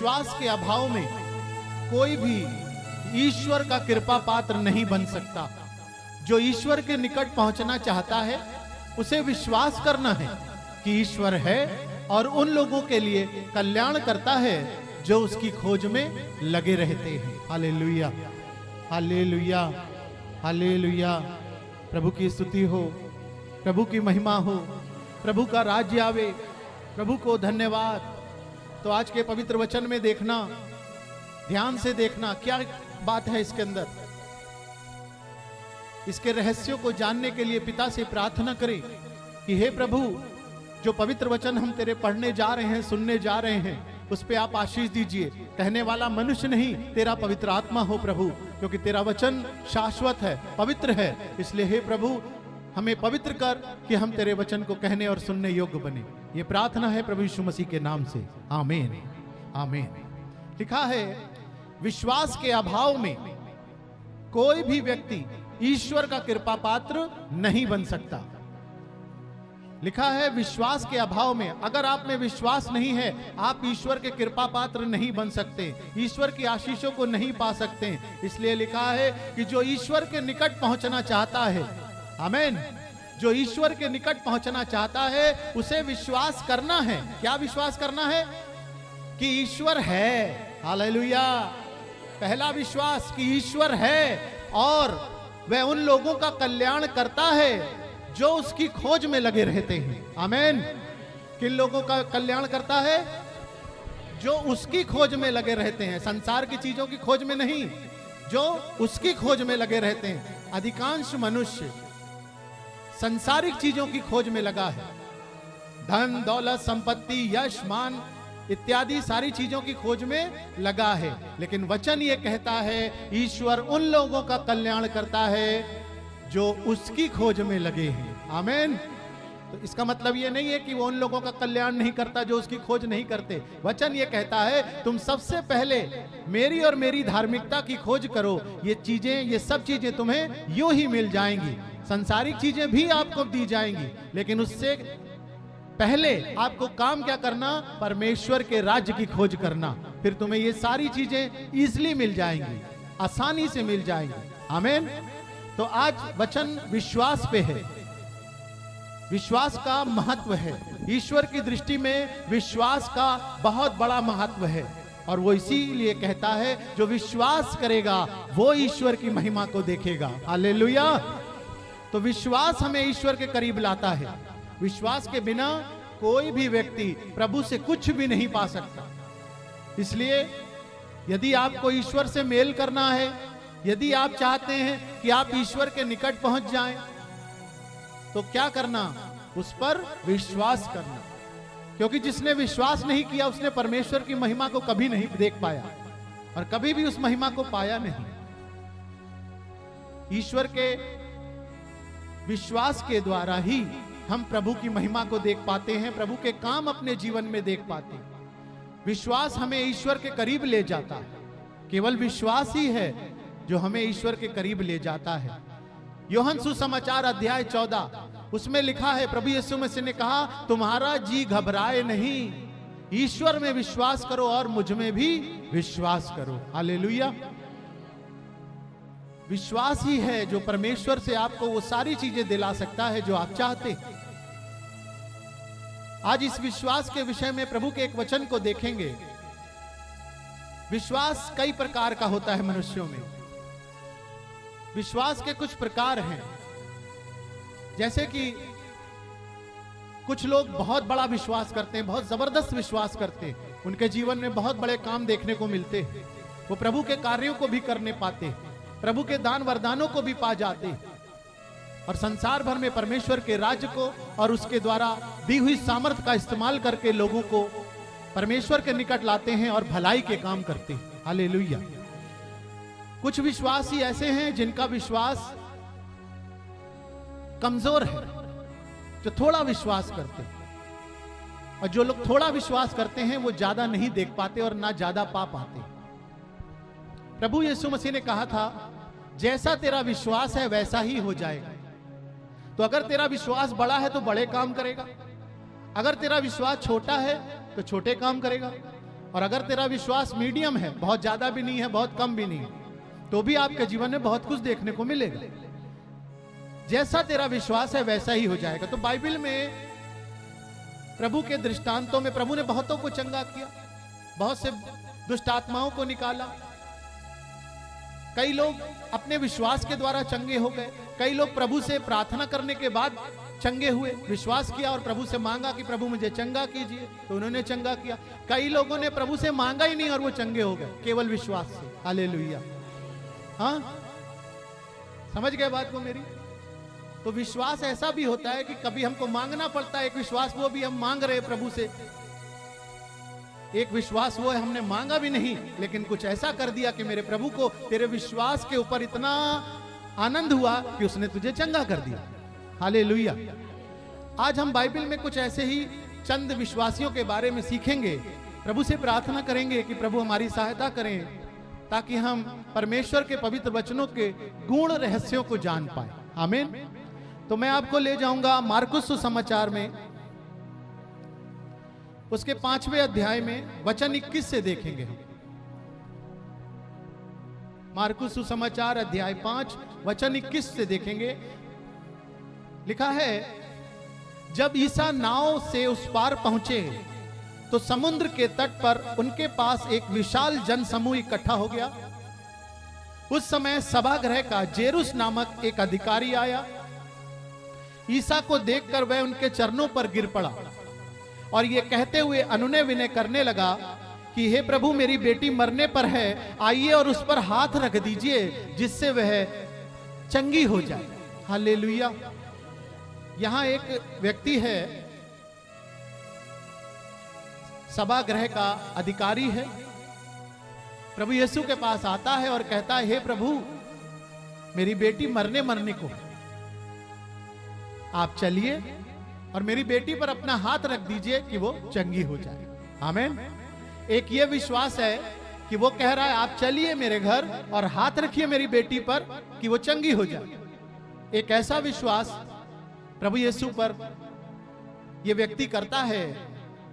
विश्वास के अभाव में कोई भी ईश्वर का कृपा पात्र नहीं बन सकता। जो ईश्वर के निकट पहुंचना चाहता है उसे विश्वास करना है कि ईश्वर है और उन लोगों के लिए कल्याण करता है जो उसकी खोज में लगे रहते हैं। Hallelujah, hallelujah, hallelujah. प्रभु की स्तुति हो, प्रभु की महिमा हो, प्रभु का राज्य आवे, प्रभु को धन्यवाद। तो आज के पवित्र वचन में देखना, ध्यान से देखना क्या बात है इसके अंदर। इसके रहस्यों को जानने के लिए पिता से प्रार्थना करें कि हे प्रभु, जो पवित्र वचन हम तेरे पढ़ने जा रहे हैं, सुनने जा रहे हैं, उस पे आप आशीष दीजिए। कहने वाला मनुष्य नहीं, तेरा पवित्र आत्मा हो प्रभु, क्योंकि तेरा वचन शाश्वत है, पवित्र है। इसलिए हे प्रभु, हमें पवित्र कर कि हम तेरे वचन को कहने और सुनने योग्य बने। ये प्रार्थना है प्रभु यीशु मसीह के नाम से, आमीन, आमीन। लिखा है विश्वास के अभाव में कोई भी व्यक्ति ईश्वर का कृपा पात्र नहीं बन सकता। लिखा है विश्वास के अभाव में, अगर आप में विश्वास नहीं है आप ईश्वर के कृपा पात्र नहीं बन सकते, ईश्वर की आशीषों को नहीं पा सकते। इसलिए लिखा है कि जो ईश्वर के निकट पहुंचना चाहता है, आमीन, जो ईश्वर के निकट पहुंचना चाहता है उसे विश्वास करना है। क्या विश्वास करना है? कि ईश्वर है। हालेलुया। पहला विश्वास कि ईश्वर है और वह उन लोगों का कल्याण करता है जो उसकी खोज में लगे रहते हैं। आमीन। किन लोगों का कल्याण करता है? जो उसकी खोज में लगे रहते हैं, संसार की चीजों की खोज में नहीं, जो उसकी खोज में लगे रहते हैं। अधिकांश मनुष्य संसारिक चीजों की खोज में लगा है, धन दौलत संपत्ति यश मान इत्यादि सारी चीजों की खोज में लगा है। लेकिन वचन ये कहता है ईश्वर उन लोगों का कल्याण करता है जो उसकी खोज में लगे हैं। आमीन। तो इसका मतलब ये नहीं है कि वो उन लोगों का कल्याण नहीं करता जो उसकी खोज नहीं करते। वचन ये कहता है तुम सबसे पहले मेरी और मेरी धार्मिकता की खोज करो, ये चीजें, ये सब चीजें तुम्हें यूं ही मिल जाएंगी। संसारिक चीजें भी आपको दी जाएंगी, लेकिन उससे पहले आपको काम क्या करना? परमेश्वर के राज्य की खोज करना। फिर तुम्हें ये सारी चीजें इजीली मिल जाएंगी, आसानी से मिल जाएंगी। आमीन। तो आज वचन विश्वास पे है, विश्वास का महत्व है। ईश्वर की दृष्टि में विश्वास का बहुत बड़ा महत्व है और वो इसीलिए कहता है जो विश्वास करेगा वो ईश्वर की महिमा को देखेगा। हालेलुया। तो विश्वास हमें ईश्वर के करीब लाता है। विश्वास के बिना कोई भी व्यक्ति प्रभु से कुछ भी नहीं पा सकता। इसलिए यदि आपको ईश्वर से मेल करना है, यदि आप चाहते हैं कि आप ईश्वर के निकट पहुंच जाएं, तो क्या करना? उस पर विश्वास करना। क्योंकि जिसने विश्वास नहीं किया उसने परमेश्वर की महिमा को कभी नहीं देख पाया और कभी भी उस महिमा को पाया नहीं। ईश्वर के विश्वास के द्वारा ही हम प्रभु की महिमा को देख पाते हैं, प्रभु के काम अपने जीवन में देख पाते हैं। विश्वास हमें ईश्वर के करीब ले जाता है। केवल विश्वास ही है जो हमें ईश्वर के करीब ले जाता है। यूहन्ना सुसमाचार अध्याय 14 उसमें लिखा है, प्रभु यीशु मसीह ने कहा तुम्हारा जी घबराए नहीं, ईश्वर में विश्वास करो और मुझ में भी विश्वास करो। हालेलुया। विश्वास ही है जो परमेश्वर से आपको वो सारी चीजें दिला सकता है जो आप चाहते हैं। आज इस विश्वास के विषय में प्रभु के एक वचन को देखेंगे। विश्वास कई प्रकार का होता है मनुष्यों में। विश्वास के कुछ प्रकार हैं, जैसे कि कुछ लोग बहुत बड़ा विश्वास करते हैं, बहुत जबरदस्त विश्वास करते हैं, उनके जीवन में बहुत बड़े काम देखने को मिलते हैं, वो प्रभु के कार्यों को भी करने पाते हैं, प्रभु के दान वरदानों को भी पा जाते हैं और संसार भर में परमेश्वर के राज्य को और उसके द्वारा दी हुई सामर्थ्य का इस्तेमाल करके लोगों को परमेश्वर के निकट लाते हैं और भलाई के काम करते हैं। हालेलुया। कुछ विश्वासी ऐसे हैं जिनका विश्वास कमजोर है, जो थोड़ा विश्वास करते हैं, और जो लोग थोड़ा विश्वास करते हैं वो ज्यादा नहीं देख पाते और ना ज्यादा पा पाते। प्रभु यीशु मसीह ने कहा था जैसा तेरा विश्वास है वैसा ही हो जाएगा। तो अगर तेरा विश्वास बड़ा है तो बड़े काम करेगा, अगर तेरा विश्वास छोटा है तो छोटे काम करेगा। और अगर तेरा विश्वास मीडियम है, बहुत ज्यादा भी नहीं है बहुत कम भी नहीं है, तो भी आपके जीवन में बहुत कुछ देखने को मिलेगा। जैसा तेरा विश्वास है वैसा ही हो जाएगा। तो बाइबल में प्रभु के दृष्टांतों में प्रभु ने बहुतों को चंगा किया, बहुत से दुष्ट आत्माओं को निकाला। कई लोग अपने विश्वास के द्वारा चंगे हो गए, कई लोग प्रभु से प्रार्थना करने के बाद चंगे हुए, विश्वास किया और प्रभु से मांगा कि प्रभु मुझे चंगा कीजिए, तो उन्होंने चंगा किया। कई लोगों ने प्रभु से मांगा ही नहीं और वो चंगे हो गए केवल विश्वास से। हालेलुया। हाँ, समझ गए बात को मेरी? तो विश्वास ऐसा भी होता है कि कभी हमको मांगना पड़ता है एक विश्वास, वो भी हम मांग रहे प्रभु से। एक विश्वास वो है हमने मांगा भी नहीं लेकिन कुछ ऐसा कर दिया कि मेरे प्रभु को तेरे विश्वास के ऊपर इतना आनंद हुआ कि उसने तुझे चंगा कर दिया। हालेलुया। आज हम बाइबल में कुछ ऐसे ही चंद विश्वासियों के बारे में सीखेंगे, प्रभु से प्रार्थना करेंगे कि प्रभु हमारी सहायता करें ताकि हम परमेश्वर के पवित्र वचनों के गुण रहस्यों को जान पाए। आमीन। तो मैं आपको ले जाऊंगा मार्कुस सुसमाचार में, उसके 5वें अध्याय में वचन 21 से देखेंगे हम। मार्कुस सुसमाचार अध्याय 5 वचन 21 से देखेंगे। लिखा है, जब ईसा नाव से उस पार पहुंचे तो समुद्र के तट पर उनके पास एक विशाल जनसमूह इकट्ठा हो गया। उस समय सभागृह का जेरुस नामक एक अधिकारी आया। ईसा को देखकर वह उनके चरणों पर गिर पड़ा और ये कहते हुए अनुनय विनय करने लगा कि हे प्रभु, मेरी बेटी मरने पर है, आइए और उस पर हाथ रख दीजिए जिससे वह चंगी हो जाए। हालेलुया। यहां एक व्यक्ति है, सभागृह का अधिकारी है, प्रभु यीशु के पास आता है और कहता है, हे प्रभु, मेरी बेटी मरने को, आप चलिए और मेरी बेटी पर अपना हाथ रख दीजिए कि वो चंगी हो जाए। आमीन। एक ये विश्वास है कि वो कह रहा है आप चलिए मेरे घर और हाथ रखिए मेरी बेटी पर कि वो चंगी हो जाए। एक ऐसा विश्वास प्रभु यीशु पर ये व्यक्ति करता है।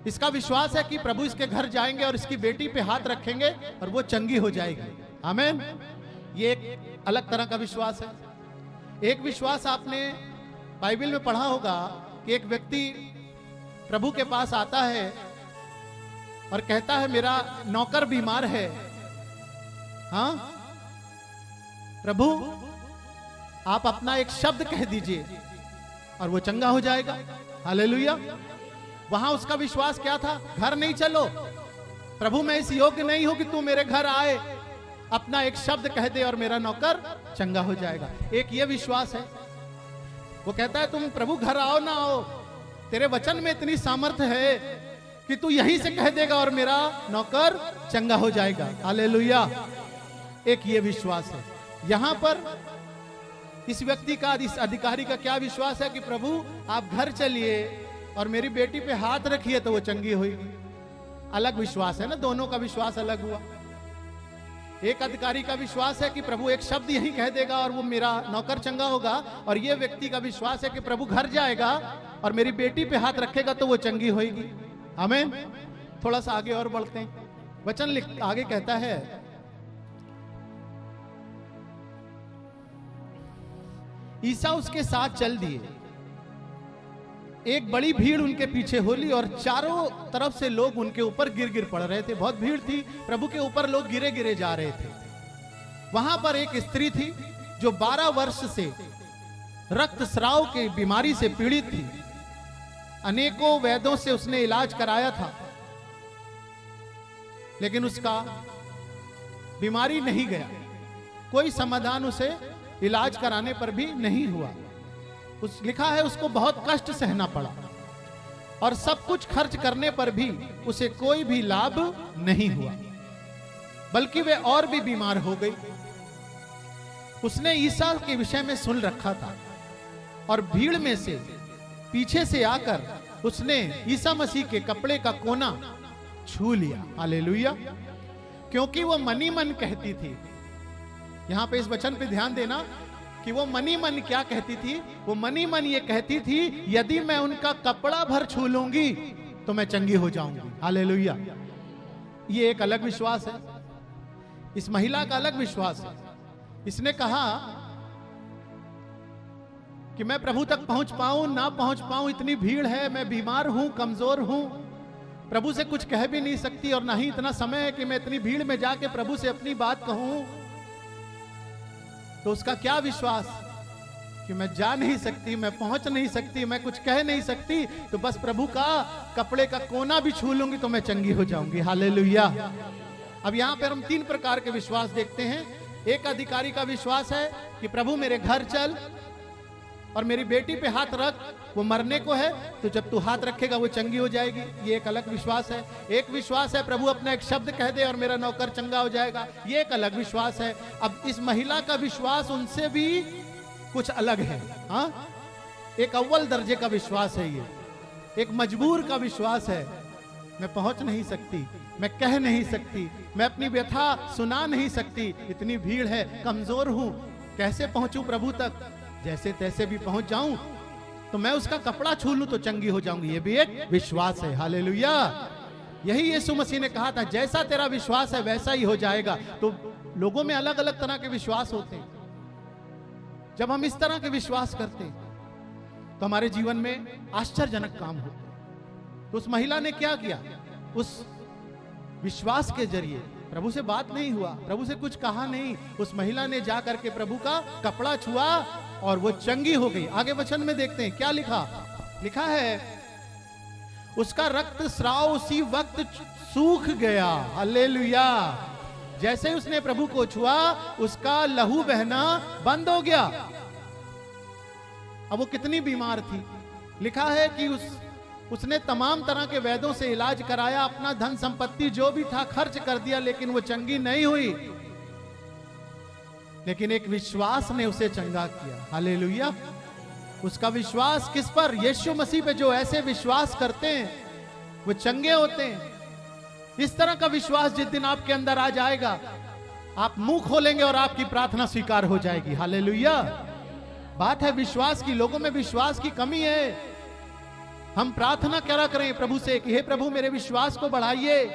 इसका विश्वास है कि प्रभु इसके घर जाएंगे और इसकी बेटी पे हाथ रखेंगे और वो चंगी हो जाएगी। आमीन। ये एक अलग तरह का विश्वास है। एक विश्वास आपने बाइबल में पढ़ा होगा कि एक व्यक्ति प्रभु के पास आता है और कहता है, मेरा नौकर बीमार है, हाँ प्रभु आप अपना एक शब्द कह दीजिए और वो चंगा हो जाएगा। हालेलुया। वहां उसका विश्वास क्या था? घर नहीं चलो प्रभु, मैं इस योग्य नहीं हूं कि तू मेरे घर आए, अपना एक शब्द कह दे और मेरा नौकर चंगा हो जाएगा। एक ये विश्वास है। वो कहता है तुम प्रभु घर आओ ना आओ, तेरे वचन में इतनी सामर्थ्य है कि तू यहीं से कह देगा और मेरा नौकर चंगा हो जाएगा। हालेलुया। एक ये विश्वास है। यहां पर इस व्यक्ति का, इस अधिकारी का क्या विश्वास है कि प्रभु आप घर चलिए और मेरी बेटी पे हाथ रखिए तो वो चंगी होगी। अलग विश्वास है ना, दोनों का विश्वास अलग हुआ। एक अधिकारी का विश्वास है कि प्रभु एक शब्द यही कह देगा और वो मेरा नौकर चंगा होगा, और ये व्यक्ति का विश्वास है कि प्रभु घर जाएगा और मेरी बेटी पे हाथ रखेगा तो वो चंगी होगी। आमीन। थोड़ा सा आगे और बढ़ते हैं। वचन आगे कहता है, ईसा उसके साथ चल दिए। एक बड़ी भीड़ उनके पीछे होली और चारों तरफ से लोग उनके ऊपर गिर गिर पड़ रहे थे। बहुत भीड़ थी, प्रभु के ऊपर लोग गिरे गिरे जा रहे थे। वहां पर एक स्त्री थी जो 12 वर्ष से रक्तस्राव की बीमारी से पीड़ित थी। अनेकों वैद्यों से उसने इलाज कराया था लेकिन उसका बीमारी नहीं गया, कोई समाधान उसे इलाज कराने पर भी नहीं हुआ। लिखा है उसको बहुत कष्ट सहना पड़ा और सब कुछ खर्च करने पर भी उसे कोई भी लाभ नहीं हुआ, बल्कि वे और भी बीमार हो गई। उसने ईसा के विषय में सुन रखा था और भीड़ में से पीछे से आकर उसने ईसा मसीह के कपड़े का कोना छू लिया। हालेलुया। क्योंकि वो मनी मन कहती थी। यहां पे इस वचन पे ध्यान देना कि वो मनी मन क्या कहती थी? वो मनी मन ये कहती थी, यदि मैं उनका कपड़ा भर छू लूंगी तो मैं चंगी हो जाऊंगी। हालेलुया। ये एक अलग विश्वास है। इस महिला का अलग विश्वास है। इसने कहा कि मैं प्रभु तक पहुंच पाऊं ना पहुंच पाऊं, इतनी भीड़ है, मैं बीमार हूं, कमजोर हूं, प्रभु से कुछ कह भी नहीं सकती, और ना ही इतना समय है कि मैं इतनी भीड़ में जाके प्रभु से अपनी बात कहूं। तो उसका क्या विश्वास कि मैं जा नहीं सकती, मैं पहुंच नहीं सकती, मैं कुछ कह नहीं सकती, तो बस प्रभु का कपड़े का कोना भी छू लूंगी तो मैं चंगी हो जाऊंगी। हालेलुया। अब यहां पर हम 3 प्रकार के विश्वास देखते हैं। एक अधिकारी का विश्वास है कि प्रभु मेरे घर चल और मेरी बेटी पे हाथ रख, वो मरने को है, तो जब तू हाथ रखेगा वो चंगी हो जाएगी। ये एक अलग विश्वास है। एक विश्वास है प्रभु अपना एक शब्द कह दे और मेरा नौकर चंगा हो जाएगा। ये एक अलग विश्वास है। अब इस महिला का विश्वास उनसे भी कुछ अलग है। हाँ, एक अव्वल दर्जे का विश्वास है। ये एक मजबूर का विश्वास है। मैं पहुंच नहीं सकती, मैं कह नहीं सकती, मैं अपनी व्यथा सुना नहीं सकती, इतनी भीड़ है, कमजोर हूं, कैसे पहुंचूं प्रभु तक, जैसे तैसे भी पहुंच जाऊं तो मैं उसका कपड़ा छू लूं तो चंगी हो जाऊंगी। ये भी एक विश्वास है। हालेलुया। यही यीशु मसीह ने कहा था, जैसा तेरा विश्वास है वैसा ही हो जाएगा। तो लोगों में अलग अलग तरह के विश्वास होते हैं। जब हम इस तरह के विश्वास करते हैं तो हमारे जीवन में आश्चर्यजनक काम होता है। तो उस महिला ने क्या किया? उस विश्वास के जरिए, प्रभु से बात नहीं हुआ, प्रभु से कुछ कहा नहीं, उस महिला ने जा करके प्रभु का कपड़ा छुआ और वो चंगी हो गई। आगे वचन में देखते हैं क्या लिखा। लिखा है उसका रक्त स्राव उसी वक्त सूख गया। हालेलुया। जैसे उसने प्रभु को छुआ उसका लहू बहना बंद हो गया। अब वो कितनी बीमार थी। लिखा है कि उसने तमाम तरह के वैद्यों से इलाज कराया, अपना धन संपत्ति जो भी था खर्च कर दिया, लेकिन वो चंगी नहीं हुई। लेकिन एक विश्वास ने उसे चंगा किया। हालेलुया। उसका विश्वास किस पर? यीशु मसीह पे। जो ऐसे विश्वास करते हैं वो चंगे होते हैं। इस तरह का विश्वास जिस दिन आपके अंदर आ जाएगा, आप मुंह खोलेंगे और आपकी प्रार्थना स्वीकार हो जाएगी। हालेलुया। बात है विश्वास की। लोगों में विश्वास की कमी है। हम प्रार्थना क्या करें प्रभु से कि हे प्रभु मेरे विश्वास को बढ़ाइए,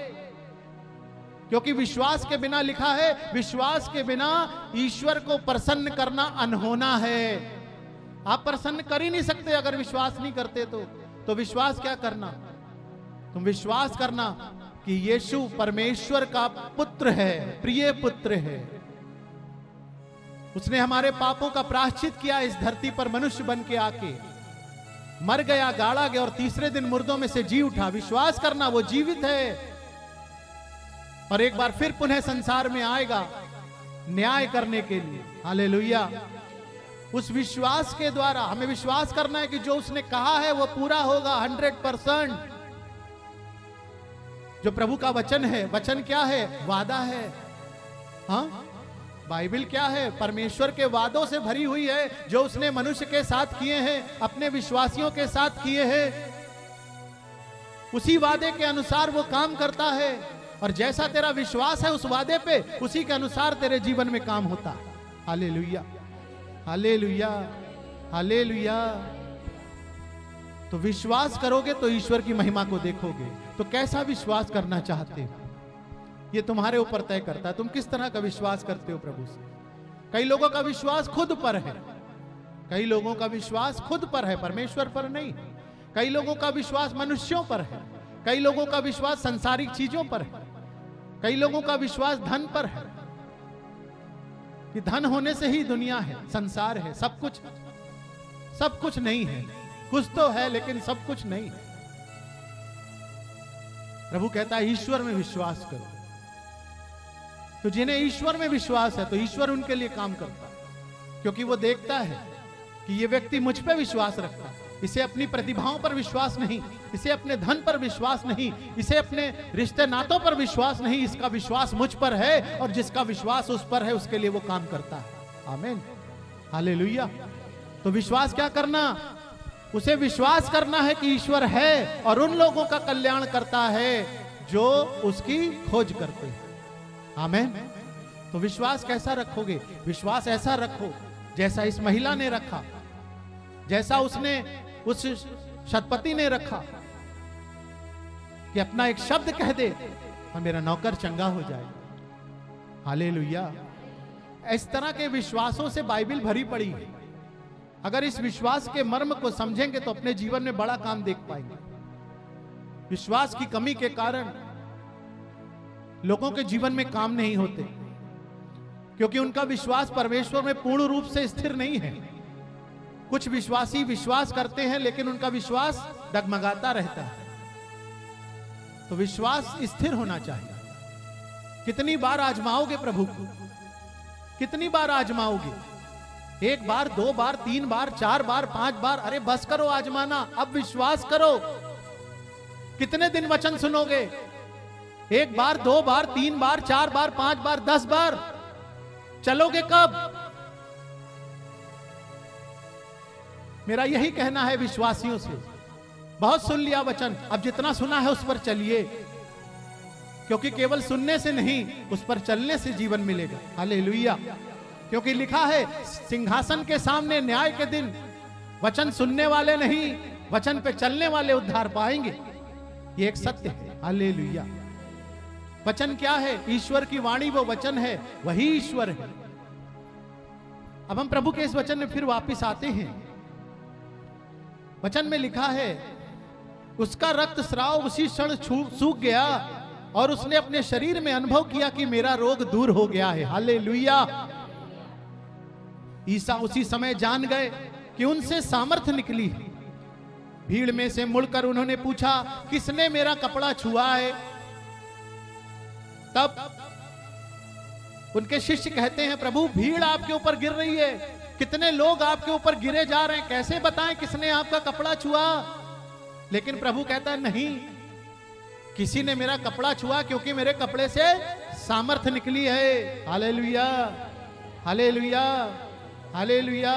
क्योंकि विश्वास के बिना, लिखा है विश्वास के बिना ईश्वर को प्रसन्न करना अनहोना है। आप प्रसन्न कर ही नहीं सकते अगर विश्वास नहीं करते। तो विश्वास क्या करना? तुम विश्वास करना कि यीशु परमेश्वर का पुत्र है, प्रिय पुत्र है। उसने हमारे पापों का प्रायश्चित किया, इस धरती पर मनुष्य बन के आके मर गया, गाड़ा गया और तीसरे दिन मुर्दों में से जी उठा। विश्वास करना वो जीवित है और एक बार फिर पुनः संसार में आएगा न्याय करने के लिए। हालेलुया। उस विश्वास के द्वारा हमें विश्वास करना है कि जो उसने कहा है वो पूरा होगा 100%। जो प्रभु का वचन है, वचन क्या है? वादा है। हाँ, बाइबल क्या है? परमेश्वर के वादों से भरी हुई है, जो उसने मनुष्य के साथ किए हैं, अपने विश्वासियों के साथ किए हैं। उसी वादे के अनुसार वो काम करता है, और जैसा तेरा विश्वास है उस वादे पे, उसी के अनुसार तेरे जीवन में काम होता है। Hallelujah, hallelujah, hallelujah. तो विश्वास करोगे तो ईश्वर की महिमा को देखोगे। तो कैसा विश्वास करना चाहते हो ये तुम्हारे ऊपर तय करता है। तुम किस तरह का विश्वास करते हो प्रभु से। कई लोगों का विश्वास खुद पर है, कई लोगों का विश्वास खुद पर है, परमेश्वर पर नहीं। कई लोगों का विश्वास मनुष्यों पर है, कई लोगों का विश्वास संसारिक चीजों पर है, कई लोगों का विश्वास धन पर है कि धन होने से ही दुनिया है, संसार है, सब कुछ नहीं है। कुछ तो है लेकिन सब कुछ नहीं है। प्रभु कहता है ईश्वर में विश्वास करो। तो जिन्हें ईश्वर में विश्वास है तो ईश्वर उनके लिए काम करता है, क्योंकि वो देखता है कि ये व्यक्ति मुझ पे विश्वास रखता है। इसे अपनी प्रतिभाओं पर विश्वास नहीं, इसे अपने धन पर विश्वास नहीं, इसे अपने रिश्ते नातों पर विश्वास नहीं, इसका विश्वास मुझ पर है, और जिसका विश्वास उस पर है उसके लिए वो काम करता है। आमीन, हालेलुया। तो विश्वास क्या करना? उसे विश्वास करना है कि ईश्वर है और उन लोगों का कल्याण करता है जो उसकी खोज करते हैं। आमीन। तो विश्वास कैसा रखोगे? विश्वास ऐसा रखो जैसा इस महिला ने रखा, जैसा उसने उस शतपति ने रखा, कि अपना एक शब्द कह दे और मेरा नौकर चंगा हो जाए। हालेलुया। इस तरह के विश्वासों से बाइबल भरी पड़ी है। अगर इस विश्वास के मर्म को समझेंगे तो अपने जीवन में बड़ा काम देख पाएंगे। विश्वास की कमी के कारण लोगों के जीवन में काम नहीं होते, क्योंकि उनका विश्वास परमेश्वर में पूर्ण रूप से स्थिर नहीं है। कुछ विश्वासी विश्वास करते हैं लेकिन उनका विश्वास डगमगाता रहता है। तो विश्वास स्थिर होना चाहिए। कितनी बार आजमाओगे प्रभु को? कितनी बार आजमाओगे? 1 बार, 2 बार, 3 बार, 4 बार, 5 बार? अरे बस करो आजमाना, अब विश्वास करो। कितने दिन वचन सुनोगे? 1 बार, 2 बार, 3 बार, 4 बार, 5 बार, 10 बार? चलोगे कब? मेरा यही कहना है विश्वासियों से, बहुत सुन लिया वचन, अब जितना सुना है उस पर चलिए, क्योंकि केवल सुनने से नहीं, उस पर चलने से जीवन मिलेगा। हालेलुया। क्योंकि लिखा है सिंहासन के सामने न्याय के दिन वचन सुनने वाले नहीं, वचन पे चलने वाले उद्धार पाएंगे। ये एक सत्य है। हालेलुया। वचन क्या है? ईश्वर की वाणी वो वचन है, वही ईश्वर है। अब हम प्रभु के इस वचन में फिर वापस आते हैं। वचन में लिखा है उसका रक्त स्राव उसी क्षण सूख गया और उसने अपने शरीर में अनुभव किया कि मेरा रोग दूर हो गया है। हालेलुया। ईसा उसी समय जान गए कि उनसे सामर्थ निकली है। भीड़ में से मुड़कर उन्होंने पूछा, किसने मेरा कपड़ा छुआ है? तब उनके शिष्य कहते हैं, प्रभु भीड़ आपके ऊपर गिर रही है, कितने लोग आपके ऊपर गिरे जा रहे हैं, कैसे बताएं किसने आपका कपड़ा छुआ? लेकिन प्रभु कहता है, नहीं, किसी ने मेरा कपड़ा छुआ क्योंकि मेरे कपड़े से सामर्थ निकली है। Hallelujah, hallelujah, hallelujah.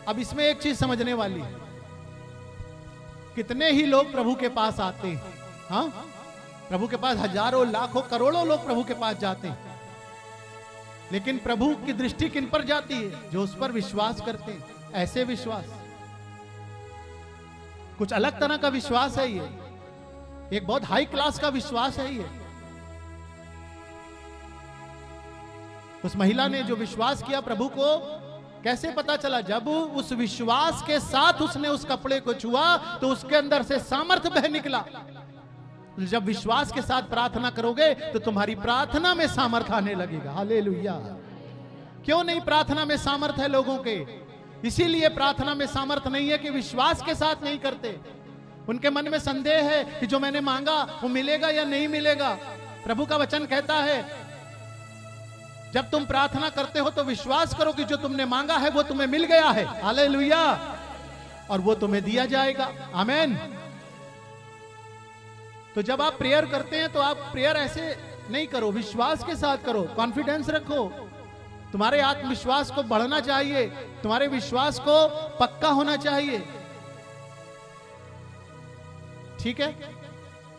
अब इसमें एक चीज समझने वाली है, कितने ही लोग प्रभु के पास आते हैं। हाँ, प्रभु के पास हजारों, लाखों, करोड़ों लोग प्रभु के पास जाते हैं, लेकिन प्रभु की दृष्टि किन पर जाती है? जो उस पर विश्वास करते हैं। ऐसे विश्वास, कुछ अलग तरह का विश्वास है ये, एक बहुत हाई क्लास का विश्वास है ये। उस महिला ने जो विश्वास किया प्रभु को, कैसे पता चला? जब उस विश्वास के साथ उसने उस कपड़े को छुआ तो उसके अंदर से सामर्थ बह निकला। जब विश्वास के साथ प्रार्थना करोगे तो तुम्हारी प्रार्थना में सामर्थ आने लगेगा। हालेलुया। क्यों नहीं प्रार्थना में सामर्थ है लोगों के? इसीलिए प्रार्थना में सामर्थ नहीं है कि विश्वास के साथ नहीं करते। उनके मन में संदेह है कि जो मैंने मांगा वो मिलेगा या नहीं मिलेगा। प्रभु का वचन कहता है, जब तुम प्रार्थना करते हो तो विश्वास करो कि जो तुमने मांगा है वो तुम्हें मिल गया है। हालेलुया। और वो तुम्हें दिया जाएगा। आमीन। तो जब आप प्रेयर करते हैं तो आप प्रेयर ऐसे नहीं करो, विश्वास के साथ करो, कॉन्फिडेंस रखो। तुम्हारे आत्मविश्वास को बढ़ना चाहिए, तुम्हारे विश्वास को पक्का होना चाहिए। ठीक है,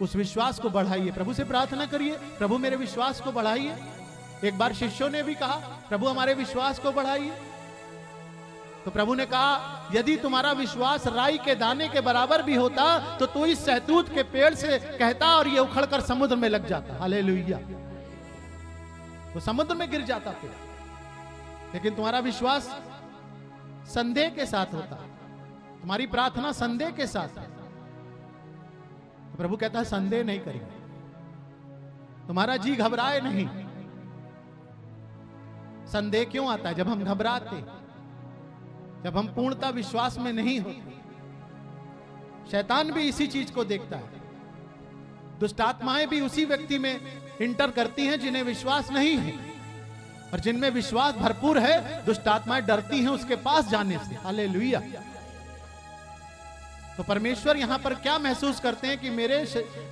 उस विश्वास को बढ़ाइए, प्रभु से प्रार्थना करिए, प्रभु मेरे विश्वास को बढ़ाइए। एक बार शिष्यों ने भी कहा, प्रभु हमारे विश्वास को बढ़ाइए। तो प्रभु ने कहा, यदि तुम्हारा विश्वास राई के दाने के बराबर भी होता तो तू इस सहतूत के पेड़ से कहता और ये उखड़कर समुद्र में लग जाता। हालेलुया। वो समुद्र में गिर जाता पेड़, लेकिन तुम्हारा विश्वास संदेह के साथ होता, तुम्हारी प्रार्थना संदेह के साथ। तो प्रभु कहता है, संदेह नहीं करेंगे, तुम्हारा जी घबराए नहीं। संदेह क्यों आता है? जब हम घबराते, जब हम पूर्णता विश्वास में नहीं होते। शैतान भी इसी चीज को देखता है। दुष्ट आत्माएं भी उसी व्यक्ति में इंटर करती हैं जिन्हें विश्वास नहीं है, और जिनमें विश्वास भरपूर है दुष्ट आत्माएं डरती हैं उसके पास जाने से। हालेलुया। तो परमेश्वर यहां पर क्या महसूस करते हैं कि मेरे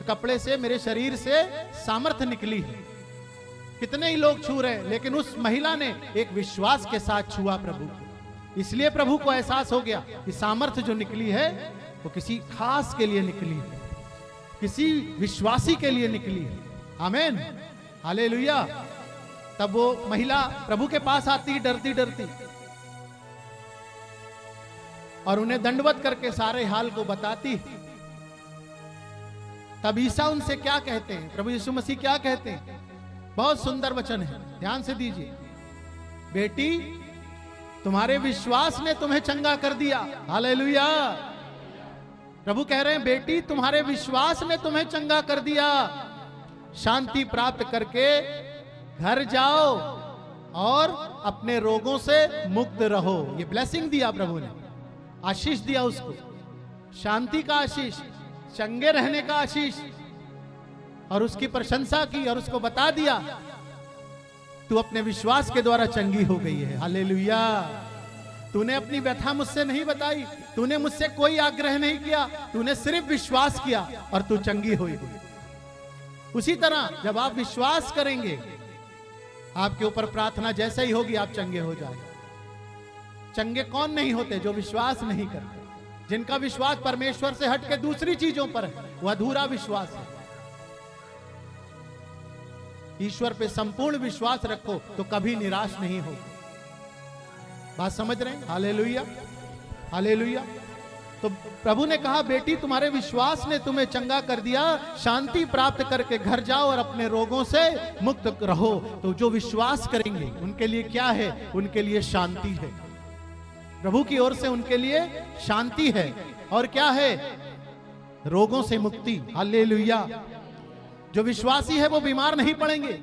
कपड़े से, मेरे शरीर से सामर्थ्य निकली है। कितने ही लोग छू रहे हैं, लेकिन उस महिला ने एक विश्वास के साथ छुआ प्रभु को। इसलिए प्रभु को एहसास हो गया कि सामर्थ्य जो निकली है वो किसी खास के लिए निकली है, किसी विश्वासी के लिए निकली है। आमीन, हालेलुया। तब वो महिला प्रभु के पास आती डरती डरती, और उन्हें दंडवत करके सारे हाल को बताती। तब ईसा उनसे क्या कहते हैं, प्रभु यीशु मसीह क्या कहते हैं? बहुत सुंदर वचन है, ध्यान से दीजिए। बेटी, तुम्हारे विश्वास ने तुम्हें चंगा कर दिया। हालेलुया। प्रभु कह रहे हैं, बेटी तुम्हारे विश्वास ने तुम्हें चंगा कर दिया, शांति प्राप्त करके घर जाओ और अपने रोगों से मुक्त रहो। ये ब्लेसिंग दिया प्रभु ने, आशीष दिया उसको, शांति का आशीष, चंगे रहने का आशीष, और उसकी प्रशंसा की और उसको बता दिया तू अपने विश्वास के द्वारा चंगी हो गई है। हालेलुया। तूने अपनी व्यथा मुझसे नहीं बताई, तूने मुझसे कोई आग्रह नहीं किया, तूने सिर्फ विश्वास किया और तू चंगी हुई। उसी तरह जब आप विश्वास करेंगे, आपके ऊपर प्रार्थना जैसे ही होगी आप चंगे हो जाएंगे। चंगे कौन नहीं होते? जो विश्वास नहीं करते, जिनका विश्वास परमेश्वर से हट के दूसरी चीजों पर है, वह अधूरा विश्वास है। ईश्वर पे संपूर्ण विश्वास रखो तो कभी निराश नहीं हो। बात समझ रहे हैं? Hallelujah, hallelujah. तो प्रभु ने कहा, बेटी तुम्हारे विश्वास ने तुम्हें चंगा कर दिया, शांति प्राप्त करके घर जाओ और अपने रोगों से मुक्त रहो। तो जो विश्वास करेंगे उनके लिए क्या है? उनके लिए शांति है। प्रभु की ओर से उनके लिए शांति है। और क्या है? रोगों से मुक्ति। हालेलुया। जो विश्वासी है वो बीमार नहीं पड़ेंगे।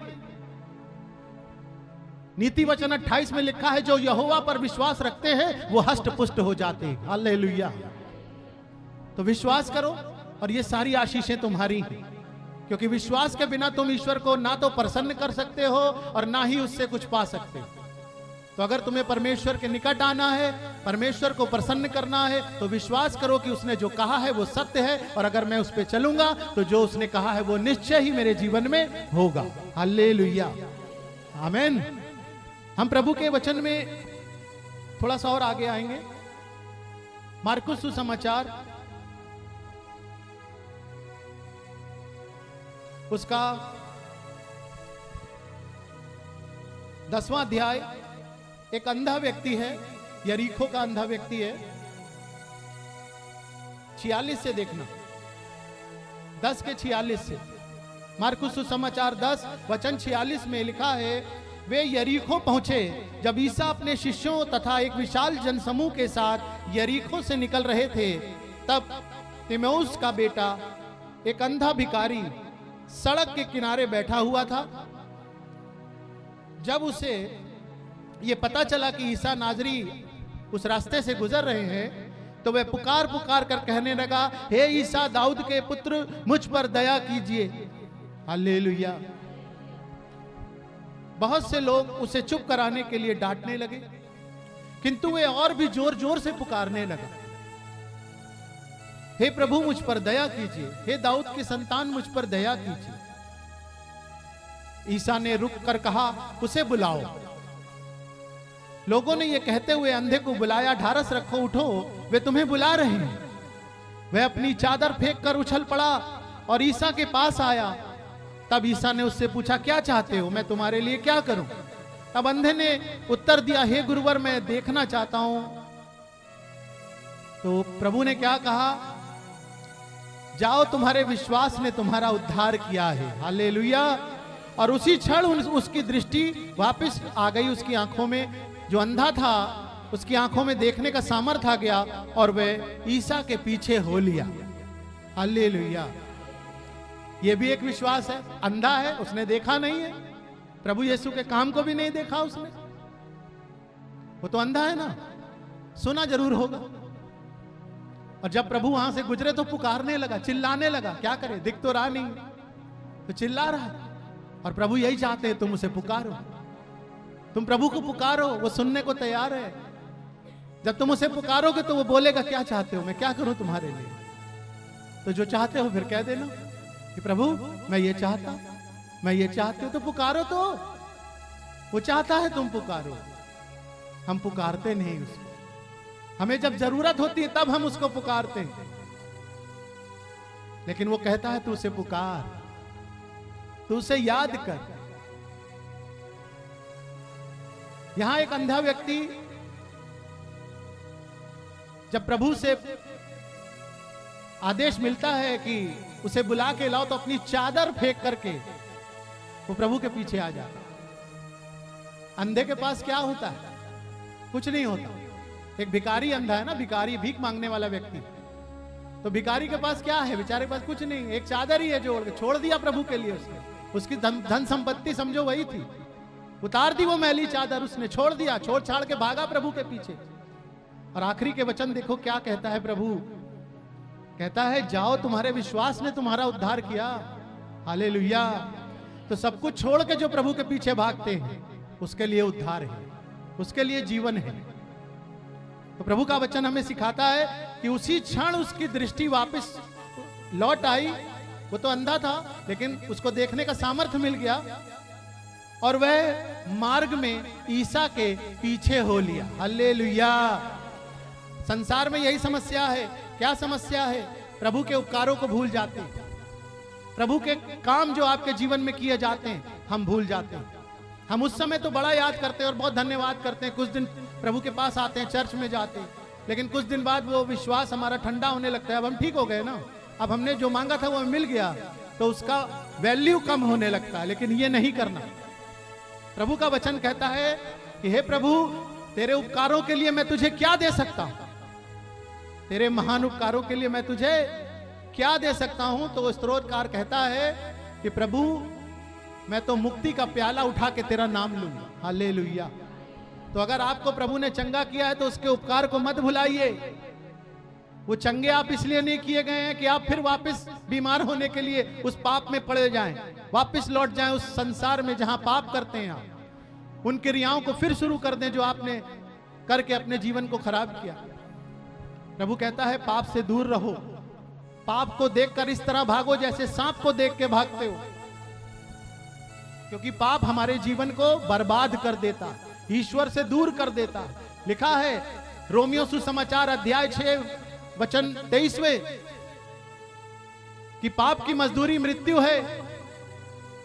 नीति वचन 28 में लिखा है, जो यहोवा पर विश्वास रखते हैं वो हष्ट पुष्ट हो जाते हैं। हालेलुया। तो विश्वास करो और ये सारी आशीषें तुम्हारी हैं, क्योंकि विश्वास के बिना तुम ईश्वर को ना तो प्रसन्न कर सकते हो और ना ही उससे कुछ पा सकते हो। तो अगर तुम्हें परमेश्वर के निकट आना है, परमेश्वर को प्रसन्न करना है, तो विश्वास करो कि उसने जो कहा है वो सत्य है, और अगर मैं उस पर चलूंगा तो जो उसने कहा है वो निश्चय ही मेरे जीवन में होगा। हालेलुया, आमीन। हम प्रभु के वचन में थोड़ा सा और आगे आएंगे। मार्कुस सुसमाचार उसका 10वां अध्याय। एक अंधा व्यक्ति है, यरीको का अंधा व्यक्ति है। 46 से देखना, 10 के 46 से। मार्कुस सुसमाचार 10 वचन 46 में लिखा है, वे यरीको पहुंचे। जब ईसा अपने शिष्यों तथा एक विशाल जनसमूह के साथ यरीको से निकल रहे थे, तब तिमेउस का बेटा एक अंधा भिखारी सड़क के किनारे बैठा हुआ था। जब उसे ये पता चला कि ईसा नाजरी उस रास्ते से गुजर रहे हैं, तो वह पुकार पुकार कर कहने लगा, हे ईसा दाऊद के पुत्र, मुझ पर दया कीजिए। हालेलुया। बहुत से लोग उसे चुप कराने के लिए डांटने लगे, किंतु वह और भी जोर जोर से पुकारने लगा, हे प्रभु मुझ पर दया कीजिए, हे दाऊद के संतान मुझ पर दया कीजिए। ईसा ने रुक कर कहा, उसे बुलाओ। लोगों ने यह कहते हुए अंधे को बुलाया, ढारस रखो, उठो, वे तुम्हें बुला रहे हैं। वह अपनी चादर फेंक कर उछल पड़ा और ईसा के पास आया। तब ईसा ने उससे पूछा, क्या चाहते हो? मैं तुम्हारे लिए क्या करूं? तब अंधे ने उत्तर दिया, हे गुरुवर, मैं देखना चाहता हूं। तो प्रभु ने क्या कहा? जाओ, तुम्हारे विश्वास ने तुम्हारा उद्धार किया है। हालेलुया। और उसी क्षण उसकी दृष्टि वापस आ गई उसकी आंखों में। जो अंधा था उसकी आंखों में देखने का सामर्थ्य आ गया और वह ईसा के पीछे हो लिया। हालेलुया। यह भी एक विश्वास है। अंधा है, उसने देखा नहीं है, प्रभु यीशु के काम को भी नहीं देखा उसने। वो तो अंधा है ना, सुना जरूर होगा। और जब प्रभु वहां से गुजरे तो पुकारने लगा, चिल्लाने लगा। क्या करे, दिख तो रहा नहीं, तो चिल्ला रहा है। और प्रभु यही चाहते हैं, तुम उसे पुकारो, तुम प्रभु को पुकारो, वो सुनने को तैयार है। जब तुम उसे पुकारोगे तो वो बोलेगा, क्या चाहते हो, मैं क्या करूं तुम्हारे लिए? तो जो चाहते हो फिर कह देना कि प्रभु मैं ये चाहता, मैं ये चाहती हूं। तो पुकारो, तो वो चाहता है तुम पुकारो। हम पुकारते नहीं उसको, हमें जब जरूरत होती है तब हम उसको पुकारते हैं, लेकिन वो कहता है तू उसे पुकार, तू उसे याद कर। यहां एक अंधा व्यक्ति जब प्रभु से आदेश मिलता है कि उसे बुला के लाओ, तो अपनी चादर फेंक करके वो प्रभु के पीछे आ जाता। अंधे के पास क्या होता है? कुछ नहीं होता। एक भिखारी अंधा है ना, भिखारी, भीख मांगने वाला व्यक्ति, तो भिखारी के पास क्या है? बेचारे के पास कुछ नहीं, एक चादर ही है जो छोड़ दिया प्रभु के लिए। उसकी धन संपत्ति समझो वही थी, उतार दी वो मैली चादर, उसने छोड़ दिया, छोड़ छाड़ के भागा प्रभु के पीछे। और आखिरी के वचन देखो क्या कहता है प्रभु, कहता है जाओ, तुम्हारे विश्वास ने तुम्हारा उद्धार किया। हालेलुया। तो सब कुछ छोड़ के जो प्रभु के पीछे भागते हैं उसके लिए उद्धार है, उसके लिए जीवन है। तो प्रभु का वचन हमें सिखाता है कि उसी क्षण उसकी दृष्टि वापस लौट आई। वो तो अंधा था लेकिन उसको देखने का सामर्थ्य मिल गया और वह मार्ग में ईसा के पीछे हो लिया। हालेलुया। संसार में यही समस्या है। क्या समस्या है? प्रभु के उपकारों को भूल जाते हैं, प्रभु के काम जो आपके जीवन में किए जाते हैं हम भूल जाते हैं। हम उस समय तो बड़ा याद करते हैं और बहुत धन्यवाद करते हैं, कुछ दिन प्रभु के पास आते हैं, चर्च में जाते हैं, लेकिन कुछ दिन बाद वो विश्वास हमारा ठंडा होने लगता है। अब हम ठीक हो गए ना, अब हमने जो मांगा था वो हमें मिल गया, तो उसका वैल्यू कम होने लगता है। लेकिन ये नहीं करना। प्रभु का वचन कहता है कि हे प्रभु, तेरे उपकारों के लिए मैं तुझे क्या दे सकता हूं? तेरे महान उपकारों के लिए मैं तुझे क्या दे सकता हूं? तो स्तोत्रकार कहता है कि प्रभु, मैं तो मुक्ति का प्याला उठा के तेरा नाम लूंगा। हालेलुया। तो अगर आपको प्रभु ने चंगा किया है तो उसके उपकार को मत भुलाइए। वो चंगे आप इसलिए नहीं किए गए हैं कि आप फिर वापस बीमार होने के लिए उस पाप में पड़े जाएं, वापस लौट जाएं उस संसार में जहां पाप करते हैं आप, उन क्रियाओं को फिर शुरू कर दें जो आपने करके अपने जीवन को खराब किया। प्रभु कहता है पाप से दूर रहो, पाप को देखकर इस तरह भागो जैसे सांप को देख के भागते हो, क्योंकि पाप हमारे जीवन को बर्बाद कर देता, ईश्वर से दूर कर देता। लिखा है रोमियो सुसमाचार अध्याय 6 वचन 23वें कि पाप की मजदूरी मृत्यु है,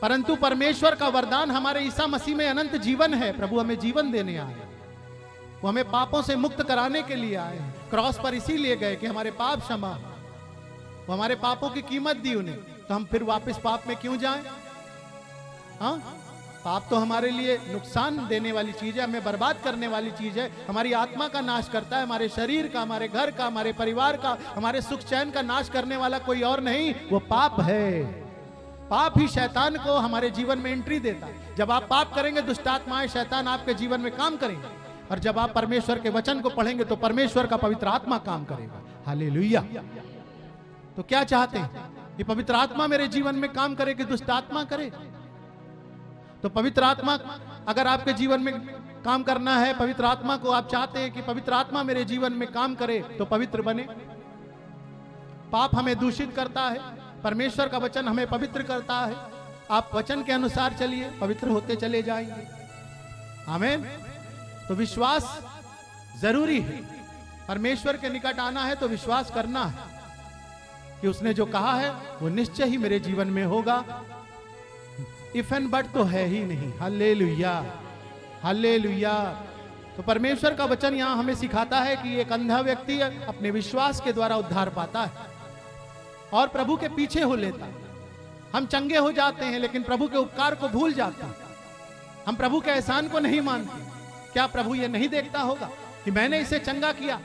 परंतु परमेश्वर का वरदान हमारे ईसा मसीह में अनंत जीवन है। प्रभु हमें जीवन देने आए, वो हमें पापों से मुक्त कराने के लिए आए। क्रॉस पर इसीलिए गए कि हमारे पाप क्षमा, वो हमारे पापों की कीमत दी उन्हें, तो हम फिर वापस पाप में क्यों जाएं? हाँ, पाप तो हमारे लिए नुकसान देने वाली चीज है, हमें बर्बाद करने वाली चीज है, हमारी आत्मा का नाश करता है, हमारे शरीर का, हमारे घर का, हमारे परिवार का, हमारे सुख चैन का नाश करने वाला कोई और नहीं, वो पाप है। पाप ही शैतान को हमारे जीवन में एंट्री देता है। जब आप पाप करेंगे, दुष्टात्माएं, शैतान आपके जीवन में काम करेंगे, और जब आप परमेश्वर के वचन को पढ़ेंगे तो परमेश्वर का पवित्र आत्मा काम करेगा। हालेलुया। तो क्या चाहते हैं कि पवित्र आत्मा मेरे जीवन में काम करे कि दुष्ट आत्मा करे? तो पवित्र आत्मा अगर आपके जीवन में काम करना है, पवित्र आत्मा को आप चाहते हैं कि पवित्र आत्मा मेरे जीवन में काम करे, तो पवित्र बने। पाप हमें दूषित करता है, परमेश्वर का वचन हमें पवित्र करता है। आप वचन के अनुसार चलिए, पवित्र होते चले जाएंगे। आमीन। तो विश्वास जरूरी है। परमेश्वर के निकट आना है तो विश्वास करना है कि उसने जो कहा है वो निश्चय ही मेरे जीवन में होगा। इफ एंड बट तो है ही नहीं। Hallelujah, hallelujah. तो परमेश्वर का वचन यहां हमें सिखाता है कि एक अंधा व्यक्ति अपने विश्वास के द्वारा उद्धार पाता है और प्रभु के पीछे हो लेता है। हम चंगे हो जाते हैं लेकिन प्रभु के उपकार को भूल जाते हैं, हम प्रभु के एहसान को नहीं मानते। क्या प्रभु ये नहीं देखता होगा कि मैंने इसे चंगा किया,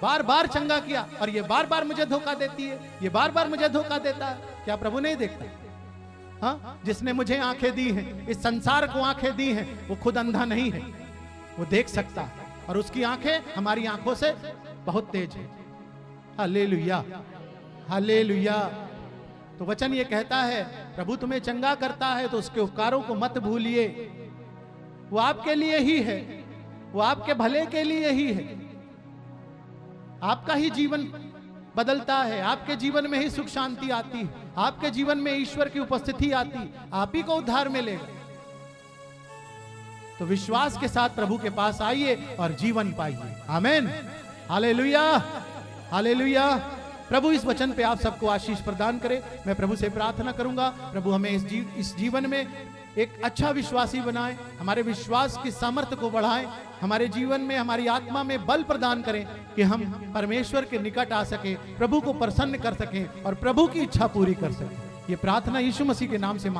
बार बार चंगा किया, और ये बार बार मुझे धोखा देती है, ये बार बार मुझे धोखा देता है? क्या प्रभु नहीं देखता? हाँ, जिसने मुझे आंखें दी हैं, इस संसार को आंखें दी हैं, वो खुद अंधा नहीं है, वो देख सकता है, और उसकी आंखें हमारी आंखों से बहुत तेज है। Hallelujah, hallelujah. तो वचन ये कहता है प्रभु तुम्हें चंगा करता है तो उसके उपकारों को मत भूलिए। वो आपके लिए ही है, वो आपके भले के लिए ही है। आपका ही जीवन बदलता है, आपके जीवन में ही सुख शांति आती है, आपके जीवन में ईश्वर की उपस्थिति आती, आप ही को उद्धार मिलेगा। तो विश्वास के साथ प्रभु के पास आइए और जीवन पाइए। आमीन, हालेलुया, हालेलुया। प्रभु इस वचन पे आप सबको आशीष प्रदान करे। मैं प्रभु से प्रार्थना करूंगा, प्रभु हमें इस जीवन में एक अच्छा विश्वासी बनाए, हमारे विश्वास की सामर्थ्य को बढ़ाए, हमारे जीवन में हमारी आत्मा में बल प्रदान करें कि हम परमेश्वर के निकट आ सके, प्रभु को प्रसन्न कर सकें और प्रभु की इच्छा पूरी कर सकें। ये प्रार्थना यीशु मसीह के नाम से